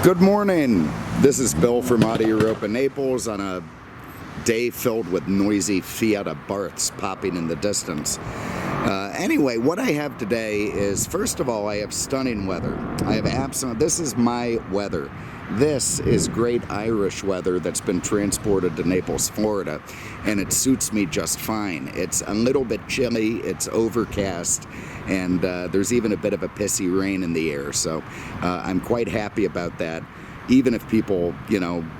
Good morning. This is Bill from Auto Europa Naples on a day filled with noisy Fiat Abarths popping in the distance. Anyway, what I have today is, first of all, I have stunning weather. This is my weather. This is great Irish weather that's been transported to Naples, Florida, and it suits me just fine. It's a little bit chilly, it's overcast, and there's even a bit of a pissy rain in the air, so I'm quite happy about that. Even if people,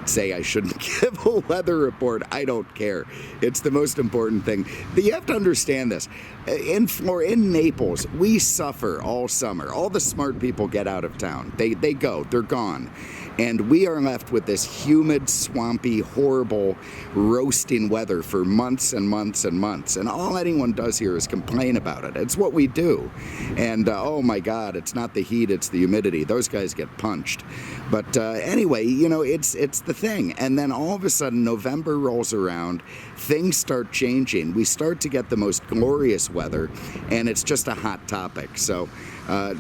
say I shouldn't give a weather report, I don't care. It's the most important thing. But you have to understand this. In Naples, we suffer all summer. All the smart people get out of town. They're gone. And we are left with this humid, swampy, horrible, roasting weather for months and months and months. And all anyone does here is complain about it. It's what we do. And oh my God, it's not the heat, it's the humidity. Those guys get punched. But anyway, it's the thing. And then all of a sudden, November rolls around, things start changing. We start to get the most glorious weather, and it's just a hot topic. So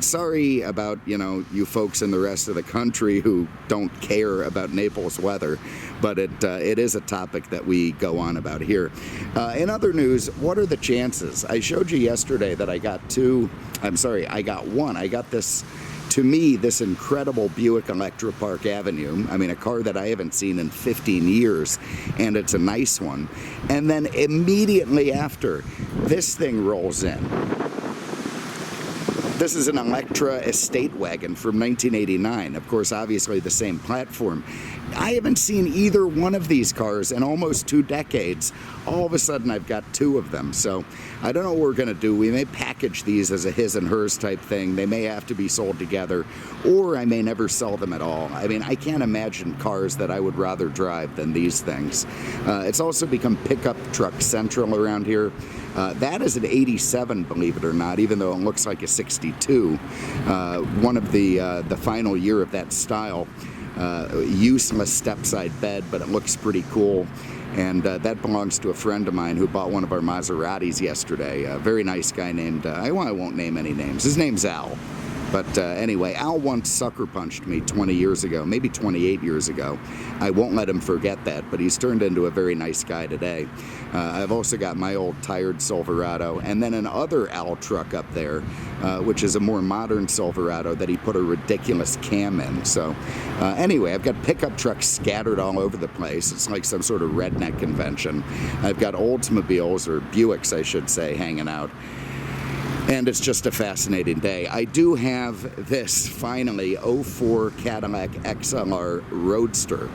sorry about, you folks in the rest of the country who don't care about Naples weather, but it is a topic that we go on about here. In other news, what are the chances? I showed you yesterday that I got one. I got this, to me, this incredible Buick Electra Park Avenue. I mean, a car that I haven't seen in 15 years, and it's a nice one. And then immediately after, this thing rolls in. This is an Electra estate wagon from 1989. Of course, obviously the same platform. I haven't seen either one of these cars in almost 2 decades. All of a sudden, I've got 2 of them. So I don't know what we're going to do. We may package these as a his and hers type thing. They may have to be sold together, or I may never sell them at all. I mean, I can't imagine cars that I would rather drive than these things. It's also become pickup truck central around here. That is an 87, believe it or not, even though it looks like a 62. One of the final year of that style. Useless step-side bed, but it looks pretty cool. And that belongs to a friend of mine who bought one of our Maseratis yesterday. A very nice guy named, I won't name any names. His name's Al. But anyway, Al once sucker punched me 20 years ago, maybe 28 years ago. I won't let him forget that, but he's turned into a very nice guy today. I've also got my old tired Silverado, and then another Al truck up there, which is a more modern Silverado that he put a ridiculous cam in. So anyway, I've got pickup trucks scattered all over the place. It's like some sort of redneck convention. I've got Oldsmobiles, or Buicks, I should say, hanging out. And it's just a fascinating day. I do have this, finally, 04 Cadillac XLR Roadster.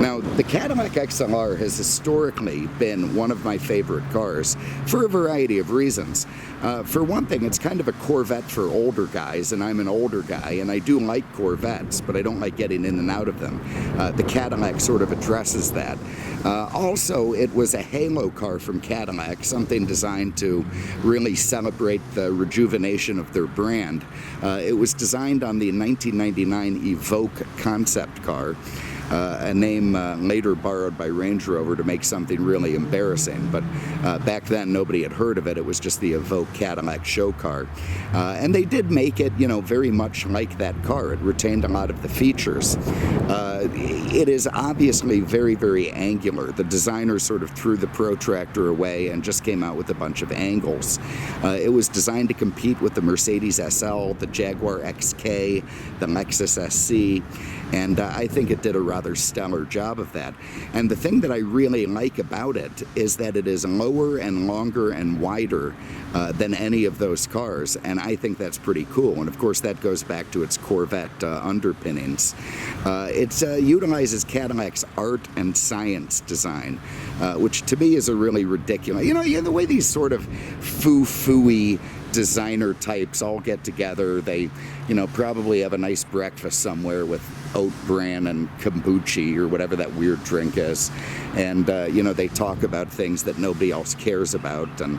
Now, the Cadillac XLR has historically been one of my favorite cars for a variety of reasons. For one thing, it's kind of a Corvette for older guys, and I'm an older guy, and I do like Corvettes, but I don't like getting in and out of them. The Cadillac sort of addresses that. Also, it was a halo car from Cadillac, something designed to really celebrate the rejuvenation of their brand. It was designed on the 1999 Evoque concept car. A name later borrowed by Range Rover to make something really embarrassing. But back then, nobody had heard of it. It was just the Evoque Cadillac show car. And they did make it, very much like that car. It retained a lot of the features. It is obviously very, very angular. The designer sort of threw the protractor away and just came out with a bunch of angles. It was designed to compete with the Mercedes SL, the Jaguar XK, the Lexus SC, and I think it did a rather stellar job of that. And the thing that I really like about it is that it is lower and longer and wider than any of those cars, and I think that's pretty cool. And of course, that goes back to its Corvette underpinnings. It utilizes Cadillac's art and science design, which to me is a really ridiculous, the way these sort of foo-foo-y designer types all get together. They, probably have a nice breakfast somewhere with oat bran and kombucha or whatever that weird drink is. And, they talk about things that nobody else cares about. And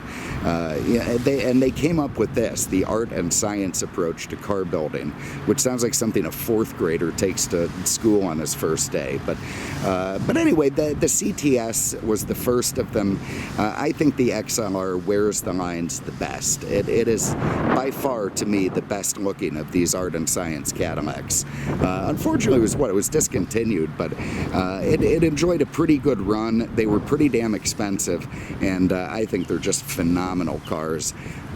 they came up with this, the art and science approach to car building, which sounds like something a 4th grader takes to school on his first day. But anyway, the CTS was the first of them. I think the XLR wears the lines the best. It is by far, to me, the best looking of these art and science Cadillacs. Unfortunately, it was discontinued, but it enjoyed a pretty good run. They were pretty damn expensive, and I think they're just phenomenal cars.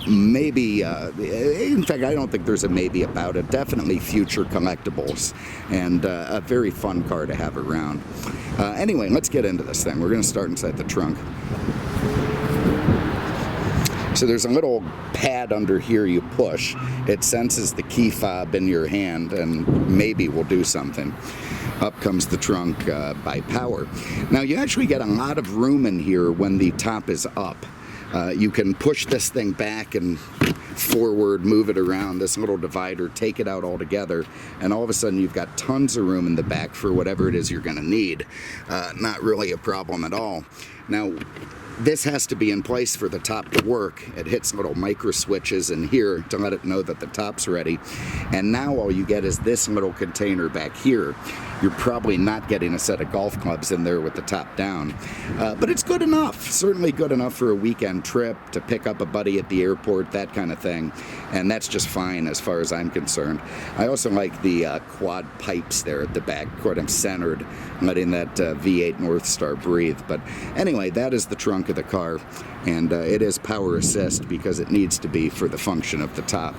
Maybe, in fact, I don't think there's a maybe about it. Definitely future collectibles, and a very fun car to have around. Anyway, let's get into this thing. We're going to start inside the trunk. So there's a little pad under here you push. It senses the key fob in your hand and maybe will do something. Up comes the trunk by power. Now you actually get a lot of room in here when the top is up. You can push this thing back and forward, move it around, this little divider, take it out altogether, and all of a sudden you've got tons of room in the back for whatever it is you're going to need. Not really a problem at all. Now, this has to be in place for the top to work. It hits little micro switches in here to let it know that the top's ready. And now all you get is this little container back here. You're probably not getting a set of golf clubs in there with the top down. But it's good enough, certainly good enough for a weekend trip, to pick up a buddy at the airport, that kind of thing. And that's just fine as far as I'm concerned. I also like the quad pipes there at the back, quite centered, letting that V8 Northstar breathe. But anyway, that is the trunk of the car, and it is power assist because it needs to be for the function of the top.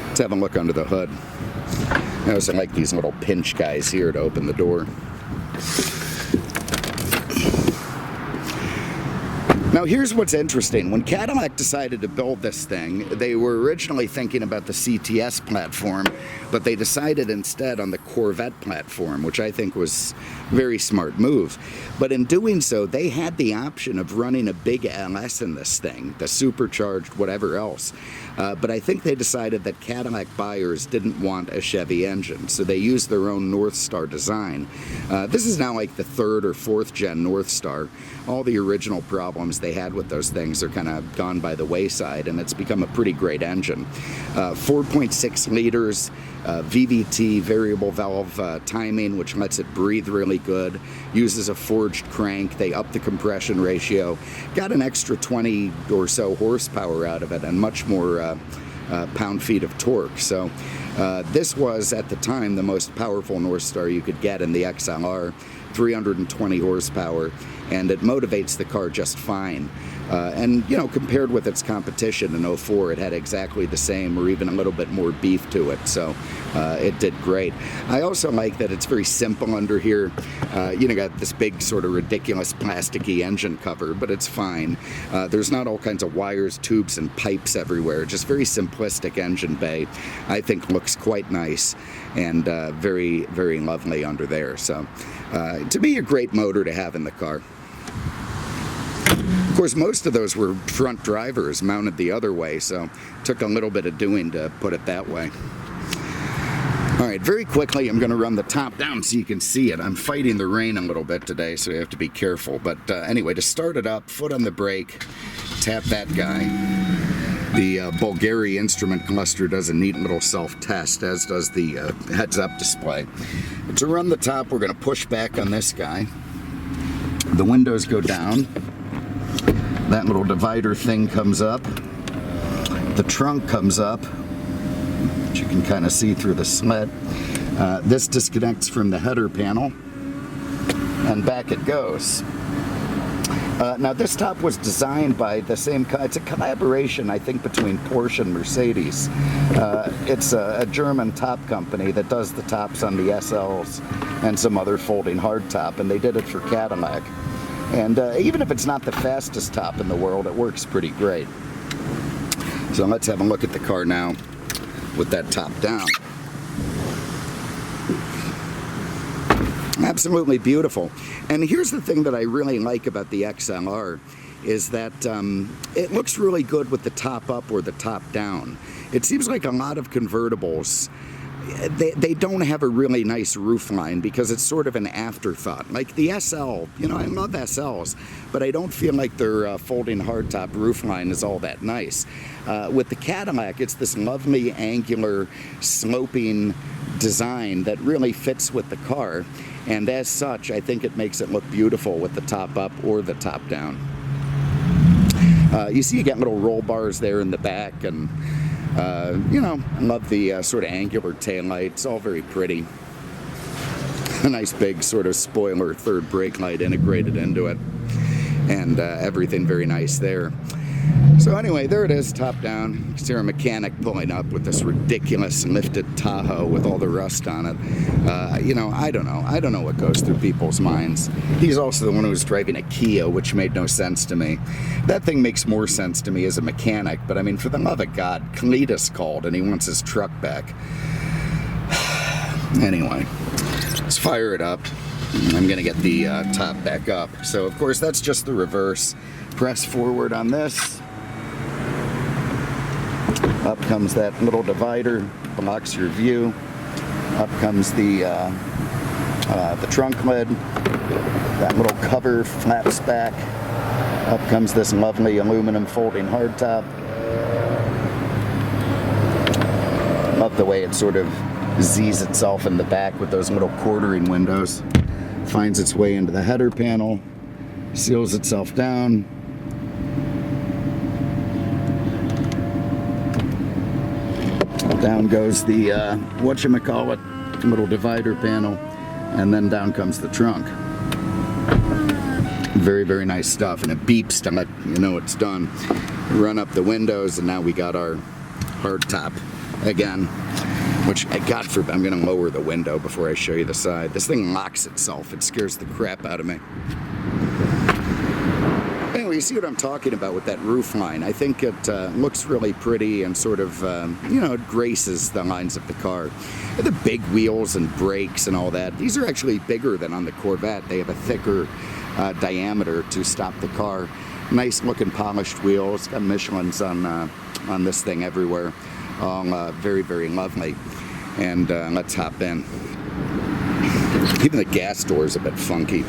Let's have a look under the hood. I also like these little pinch guys here to open the door. Now here's what's interesting. When Cadillac decided to build this thing, they were originally thinking about the CTS platform, but they decided instead on the Corvette platform, which I think was a very smart move. But in doing so, they had the option of running a big LS in this thing, the supercharged whatever else. But I think they decided that Cadillac buyers didn't want a Chevy engine, so they used their own Northstar design. This is now like the 3rd or 4th gen Northstar. All the original problems they had with those things are kind of gone by the wayside, and it's become a pretty great engine. 4.6 liters, VVT, variable valve timing, which lets it breathe really good. Uses a forged crank. They up the compression ratio. Got an extra 20 or so horsepower out of it, and much more pound-feet of torque. So this was, at the time, the most powerful Northstar you could get in the XLR, 320 horsepower, and it motivates the car just fine. And, you know, compared with its competition in 04, it had exactly the same or even a little bit more beef to it, so it did great. I also like that it's very simple under here. You know, got this big sort of ridiculous plasticky engine cover, but it's fine. There's not all kinds of wires, tubes, and pipes everywhere. Just very simplistic engine bay. I think looks quite nice and very, very lovely under there. So, to me, a great motor to have in the car. Of course, most of those were front drivers mounted the other way, so it took a little bit of doing to put it that way. All right, very quickly, I'm going to run the top down so you can see it. I'm fighting the rain a little bit today, so you have to be careful. But anyway, to start it up, foot on the brake, tap that guy. The Bulgari instrument cluster does a neat little self-test, as does the heads-up display. To run the top, we're going to push back on this guy. The windows go down. That little divider thing comes up. The trunk comes up, which you can kind of see through the slit. This disconnects from the header panel, and back it goes. Now this top was designed by the same, it's a collaboration, I think, between Porsche and Mercedes. It's a German top company that does the tops on the SLs and some other folding hardtop, and they did it for Cadillac. And even if it's not the fastest top in the world, it works pretty great. So let's have a look at the car now with that top down. Absolutely beautiful. And here's the thing that I really like about the XLR is that it looks really good with the top up or the top down. It seems like a lot of convertibles, they don't have a really nice roof line because it's sort of an afterthought. Like the SL, you know, I love SLs, but I don't feel like their folding hardtop roof line is all that nice. With the Cadillac, it's this lovely angular sloping design that really fits with the car, and as such, I think it makes it look beautiful with the top up or the top down. You see you get little roll bars there in the back, and You know, I love the sort of angular taillights, all very pretty. A nice big sort of spoiler third brake light integrated into it, and everything very nice there. So anyway, there it is, top down. You can see our mechanic pulling up with this ridiculous lifted Tahoe with all the rust on it. You know, I don't know what goes through people's minds. He's also the one who was driving a Kia, which made no sense to me. That thing makes more sense to me as a mechanic, but I mean, for the love of God, Cletus called and he wants his truck back. Anyway, let's fire it up. I'm gonna get the top back up. So of course, that's just the reverse. Press forward on this. Up comes that little divider, blocks your view. Up comes the trunk lid. That little cover flaps back. Up comes this lovely aluminum folding hardtop. Love the way it sort of Z's itself in the back with those little quartering windows. Finds its way into the header panel, seals itself down. Down goes the whatchamacallit, little divider panel, and then down comes the trunk. Very, very nice stuff, and it beeps to let you know it's done. Run up the windows, and now we got our hard top again, which, God forbid, I'm going to lower the window before I show you the side. This thing locks itself. It scares the crap out of me. Anyway, you see what I'm talking about with that roof line. I think it looks really pretty and sort of, you know, it graces the lines of the car. The big wheels and brakes and all that, these are actually bigger than on the Corvette. They have a thicker diameter to stop the car. Nice looking polished wheels. Got Michelin's on this thing everywhere. All very, very lovely. And let's hop in. Even the gas door is a bit funky.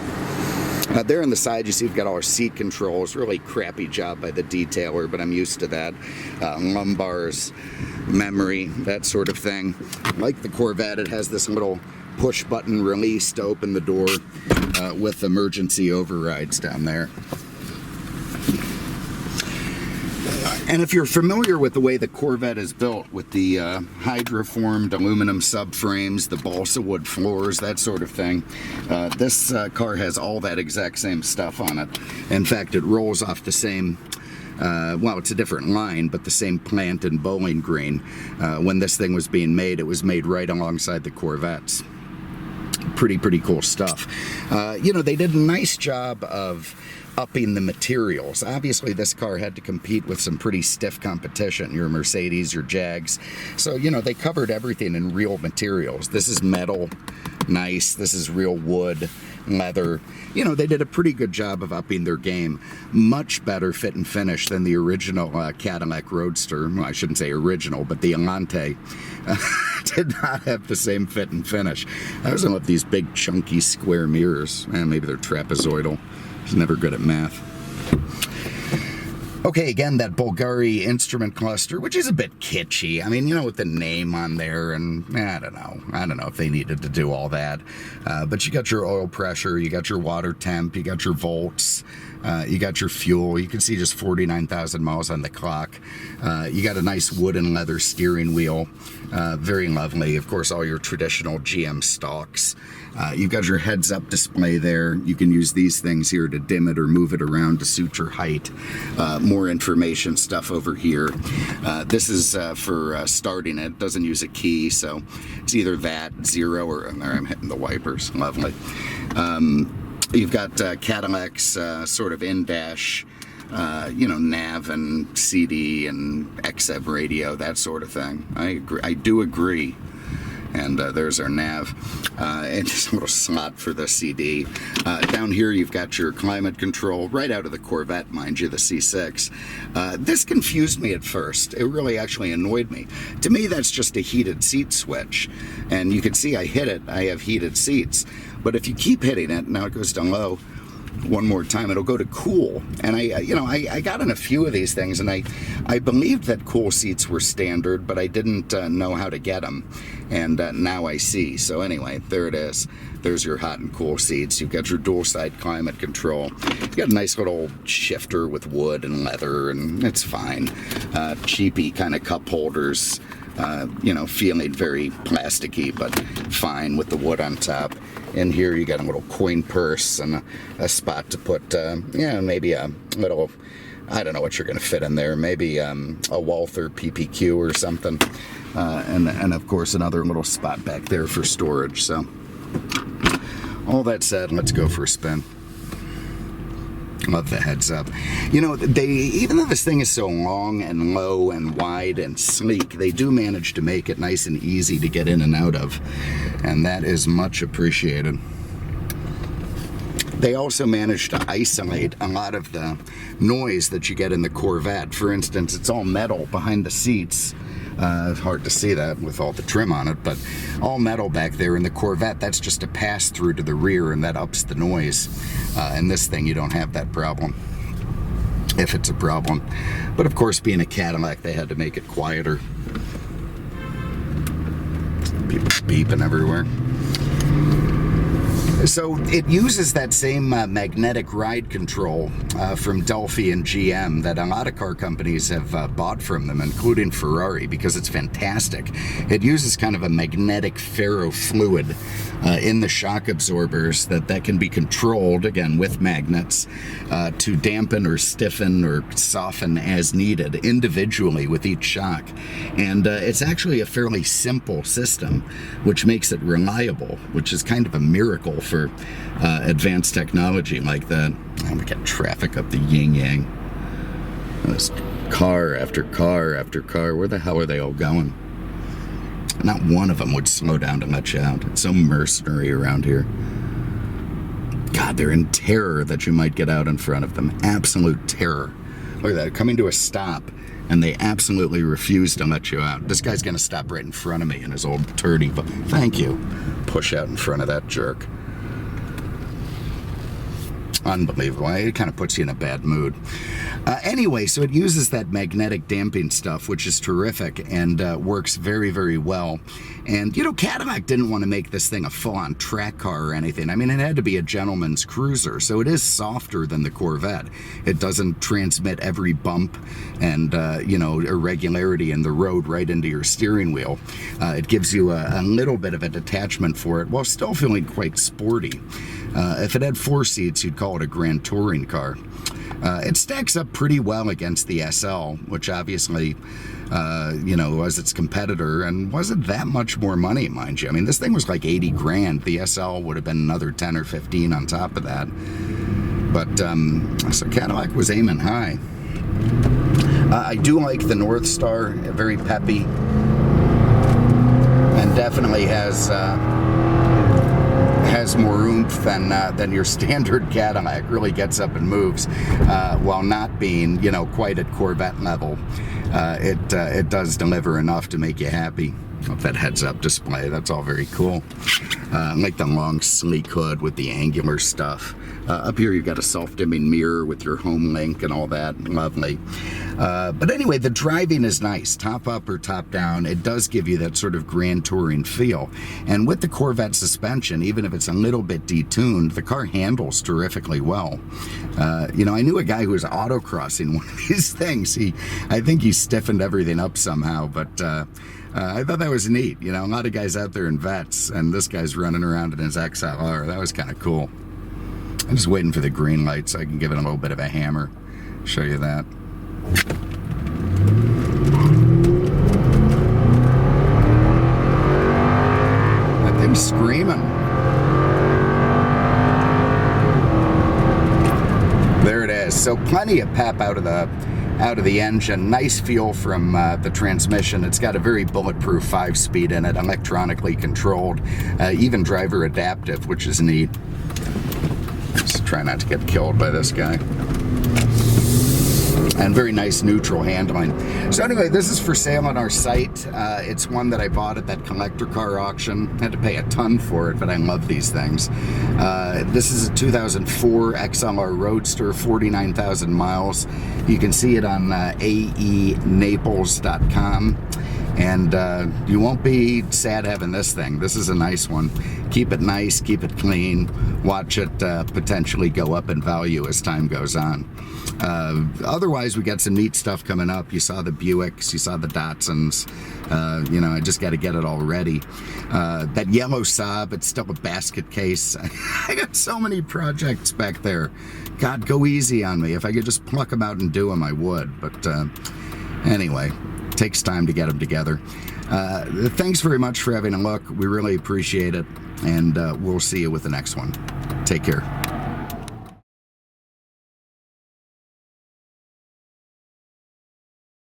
There on the side, you see we've got all our seat controls. Really crappy job by the detailer, but I'm used to that. Lumbars, memory, that sort of thing. Like the Corvette, it has this little push button release to open the door with emergency overrides down there. And if you're familiar with the way the Corvette is built, with the hydroformed aluminum subframes, the balsa wood floors, that sort of thing, this car has all that exact same stuff on it. In fact, it rolls off the same, well, it's a different line, but the same plant in Bowling Green. When this thing was being made, it was made right alongside the Corvettes. Pretty cool stuff. You know, they did a nice job of upping the materials. Obviously, this car had to compete with some pretty stiff competition, your Mercedes, your Jags. So, you know, they covered everything in real materials. This is metal, nice. This is real wood, leather. You know, they did a pretty good job of upping their game. Much better fit and finish than the original Cadillac Roadster. Well, I shouldn't say original, but the Alante did not have the same fit and finish. I was with these big, chunky, square mirrors. And maybe they're trapezoidal. He's never good at math. Okay, again, that Bulgari instrument cluster, which is a bit kitschy. I mean, you know, with the name on there, and I don't know if they needed to do all that. But you got your oil pressure, you got your water temp, you got your volts, you got your fuel. You can see just 49,000 miles on the clock. You got a nice wood and leather steering wheel. Very lovely. Of course, all your traditional GM stalks. You've got your heads-up display there. You can use these things here to dim it or move it around to suit your height. More information stuff over here. This is for starting it. Doesn't use a key, so it's either that, 0, or there I'm hitting the wipers. Lovely. You've got Cadillacs sort of in-dash, you know, nav and CD and XM radio, that sort of thing. I agree. I do agree. And there's our nav, and just a little slot for the CD. Down here you've got your climate control, right out of the Corvette, mind you, the C6. This confused me at first. It really actually annoyed me. To me, that's just a heated seat switch. And you can see I hit it, I have heated seats. But if you keep hitting it, now it goes to low, one more time, it'll go to cool. And I got in a few of these things, and I believed that cool seats were standard, but I didn't know how to get them. And now I see. So anyway, there it is. There's your hot and cool seats. You've got your dual side climate control. You've got a nice little shifter with wood and leather, and it's fine. Cheapy kind of cup holders. You know, feeling very plasticky, but fine with the wood on top. In here, you got a little coin purse and a spot to put, yeah, maybe a little, I don't know what you're going to fit in there. Maybe a Walther PPQ or something. And of course, another little spot back there for storage. So, all that said, let's go for a spin. Love the heads up. You know, even though this thing is so long and low and wide and sleek, they do manage to make it nice and easy to get in and out of, and that is much appreciated. They also manage to isolate a lot of the noise that you get in the Corvette. For instance, it's all metal behind the seats. It's hard to see that with all the trim on it, but all metal back there. In the Corvette, that's just a pass-through to the rear, and that ups the noise. In this thing, you don't have that problem, if it's a problem. But of course, being a Cadillac, they had to make it quieter. People beeping everywhere. So it uses that same magnetic ride control from Delphi and GM that a lot of car companies have bought from them, including Ferrari, because it's fantastic. It uses kind of a magnetic ferrofluid in the shock absorbers that can be controlled, again, with magnets to dampen or stiffen or soften as needed individually with each shock. And it's actually a fairly simple system, which makes it reliable, which is kind of a miracle for advanced technology like that. Oh, we got traffic up the yin-yang. There's car after car after car. Where the hell are they all going? Not one of them would slow down to let you out. It's so mercenary around here. God, they're in terror that you might get out in front of them. Absolute terror. Look at that, coming to a stop, and they absolutely refuse to let you out. This guy's gonna stop right in front of me in his old turdy. Thank you. Push out in front of that jerk. Unbelievable. It kind of puts you in a bad mood. Anyway, so it uses that magnetic damping stuff, which is terrific and works very, very well. And, you know, Cadillac didn't want to make this thing a full-on track car or anything. I mean, it had to be a gentleman's cruiser, so it is softer than the Corvette. It doesn't transmit every bump and, you know, irregularity in the road right into your steering wheel. It gives you a little bit of a detachment for it while still feeling quite sporty. If it had 4 seats, you'd call it a grand touring car. It stacks up pretty well against the SL, which obviously, you know, was its competitor and wasn't that much more money, mind you. I mean, this thing was like 80 grand. The SL would have been another 10 or 15 on top of that. But, so Cadillac was aiming high. I do like the Northstar, very peppy, and definitely has more oomph than your standard Cadillac. Really gets up and moves while not being, you know, quite at Corvette level. It does deliver enough to make you happy. That heads-up display, that's all very cool. I like the long sleek hood with the angular stuff. Up here you've got a self-dimming mirror with your home link and all that. Lovely. But anyway, the driving is nice. Top up or top down, it does give you that sort of grand touring feel. And with the Corvette suspension, even if it's a little bit detuned, the car handles terrifically well. You know, I knew a guy who was autocrossing one of these things. I think he stiffened everything up somehow, but I thought that was neat. You know, a lot of guys out there in vets, and this guy's running around in his XLR. That was kind of cool. I'm just waiting for the green light so I can give it a little bit of a hammer. Show you that. That thing's screaming. There it is. So plenty of pep out of the engine. Nice feel from the transmission. It's got a very bulletproof 5-speed in it, electronically controlled, even driver adaptive, which is neat. Just try not to get killed by this guy. And very nice neutral handling. So anyway, this is for sale on our site. It's one that I bought at that collector car auction. I had to pay a ton for it, but I love these things. This is a 2004 XLR Roadster, 49,000 miles. You can see it on aenaples.com. And you won't be sad having this thing. This is a nice one. Keep it nice, keep it clean. Watch it potentially go up in value as time goes on. Otherwise, we got some neat stuff coming up. You saw the Buicks, you saw the Datsuns. You know, I just got to get it all ready. That yellow Saab, it's still a basket case. I got so many projects back there. God, go easy on me. If I could just pluck them out and do them, I would. But anyway, it takes time to get them together. Thanks very much for having a look. We really appreciate it. And we'll see you with the next one. Take care.